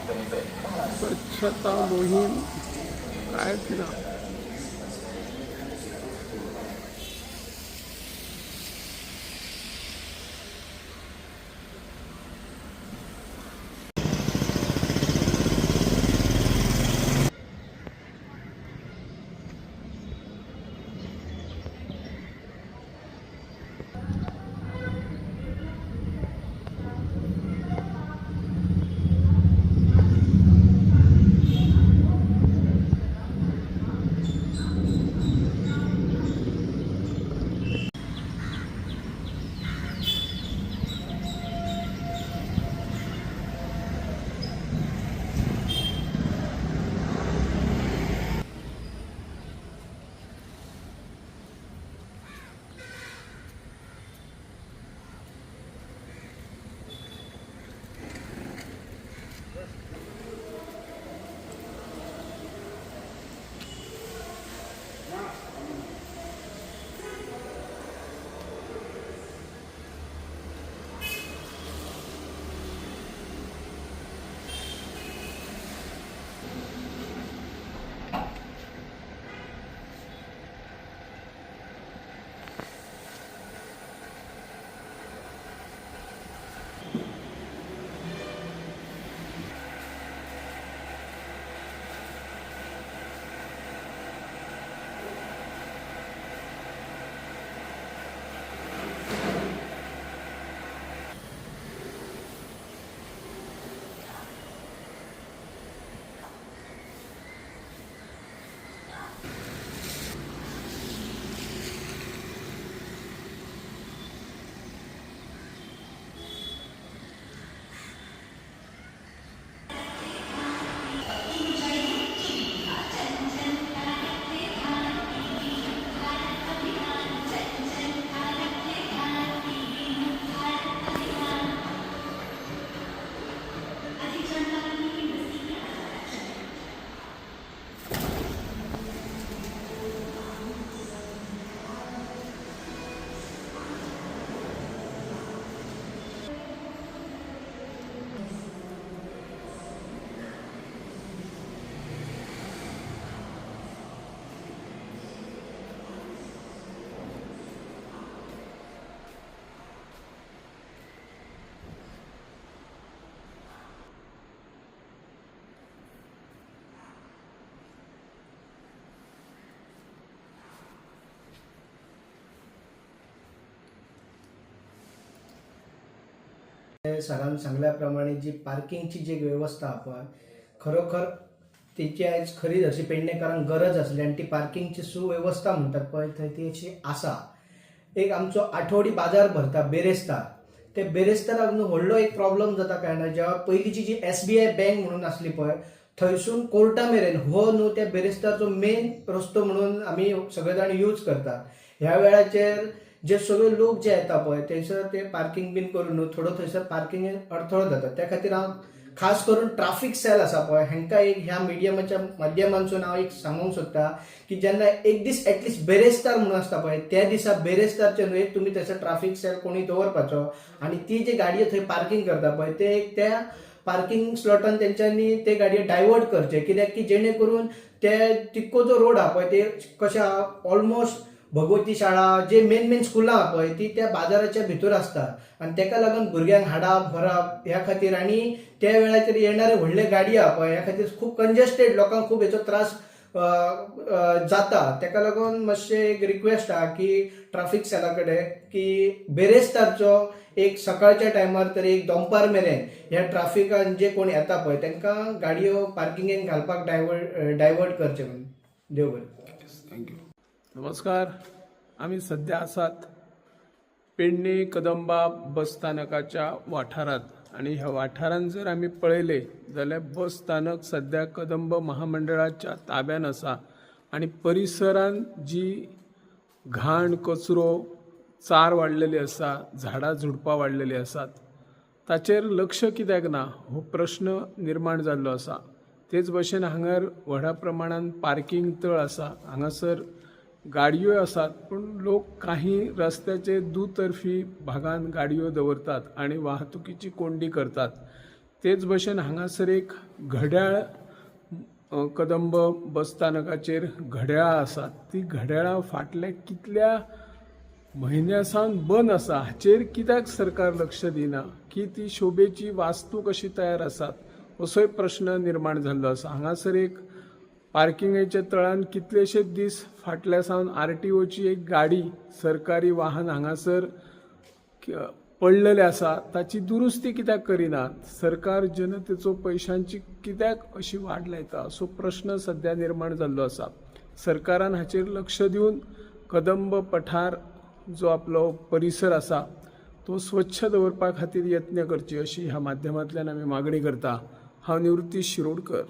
स्वच्छता मोहीम काय ना सरांनी सांगल्याप्रमाणे जी पार्किंगची जी व्यवस्था आपण खरोखर त्याची आज खरीच अशी पेडणेकारांक गरज असली आणि ती पार्किंगची सुव्यवस्था म्हणतात पळय थंय ती अशी आसा. एक आमचो आठवडी बाजार भरता बेरेस्तार, ते बेरेस्ताराक न्हू व्हडलो एक प्रॉब्लेम जाता काय जेव्हा पयलींची जी SBI बँक म्हणून असली पळय थंयसून कोर्टा मेरेन हो न्हू त्या बेरेस्तारचो मेन रस्तो म्हणून आमी सगळे जाण यूज करतात. ह्या वेळाचेर जे सगळे लोक जे येता पळय थंयसर ते पार्किंग बीन करून थोडो थंयसर पार्किंग अडथळो जाता. त्या खातीर हांव खास करून ट्राफिक सेल आसा पळय हांकां एक ह्या मिडियमाच्या माध्यमांतसून हांव एक सांगूंक सोदता की जेन्ना एक दीस एटलिस्ट बेरेस्तार म्हणून आसता पळय त्या दिसा बेरेस्तारचे न्हय तुमी थंयसर ट्राफिक सेल कोणी दवरपाचो आणि ती जे गाडयो थंय पार्किंग करता पळय ते त्या पार्किंग स्लॉटान तेंच्यांनी ते गाडयो डायवर्ट करचे कित्याक की जेणे करून ते तितको जो रोड आहा पळय ते कशें आहा ऑलमोस्ट भगवती शाळा जे मेन स्कुलां आहा पळय ती त्या बाजाराच्या भितर आसता आणि तेका लागून भुरग्यांक हाडप व्हरप ह्या खातीर आणि त्या वेळाचेर येणारे व्हडले गाडी आहा पळय ह्या खातीर खूब कंजेस्टेड लोकांक खूब हेचो त्रास जाता. तेका लागून मातशें एक रिक्वेस्ट आहा की ट्राफिक सेला कडेन की बेरेस्तारचो एक सकाळच्या टायमार तरी एक दनपार मेरेन ह्या ट्राफिकान जे कोण येता पळय तांकां गाडयो पार्किंगेक घालपाक डायवर्ट करचे म्हणून. देव बरें. थँक्यू. नमस्कार. आम्ही सध्या आसात पेडणे कदंबा बस स्थानकाच्या वाठारात आणि ह्या वाठारांत जर आमी पळयले जाल्यार बस स्थानक सध्या कदंब महामंडळाच्या ताब्यान आसा आणि परिसरांत जी घाण कचरो चार वाडलेली आसा झाडां झुडपां वाडलेली आसात ताचेर लक्ष कित्याक ना हो प्रश्न निर्माण जाल्लो आसा. तेच भशेन हांगर व्हडा प्रमाणात पार्किंग तळ आसा. हांगासर गाडयो आसात पूण लोक काही रस्त्याचे दुतर्फी भागांत गाडयो दवरतात आणि वाहतुकीची कोंडी करतात. तेच भशेन हांगासर एक घड्याळ कदंब बस स्थानकाचेर घड्याळां आसात ती घड्याळां फाटल्या कितल्या म्हयन्या सावन बंद आसा हाचेर कित्याक सरकार लक्ष दिना की ती शोभेची वास्तू कशी तयार आसात असोय प्रश्न निर्माण जाल्लो आसा. हांगासर एक पार्किंगेच्या तळान कितलेशेच दीस फाटल्या सावन RTOची एक गाडी सरकारी वाहन हांगासर पडलेले आसा ताची दुरुस्ती कित्याक करिनात. सरकार जनतेचो पयशांची कित्याक अशी वाड लायता असो प्रश्न सध्या निर्माण जाल्लो आसा. सरकारान हाचेर लक्ष दिवन कदंब पठार जो आपलो परिसर आसा तो स्वच्छ दवरपा खातीर यत्न करचे अशी ह्या माध्यमांतल्यान आमी मागणी करता. हांव निवृत्ती शिरोडकर.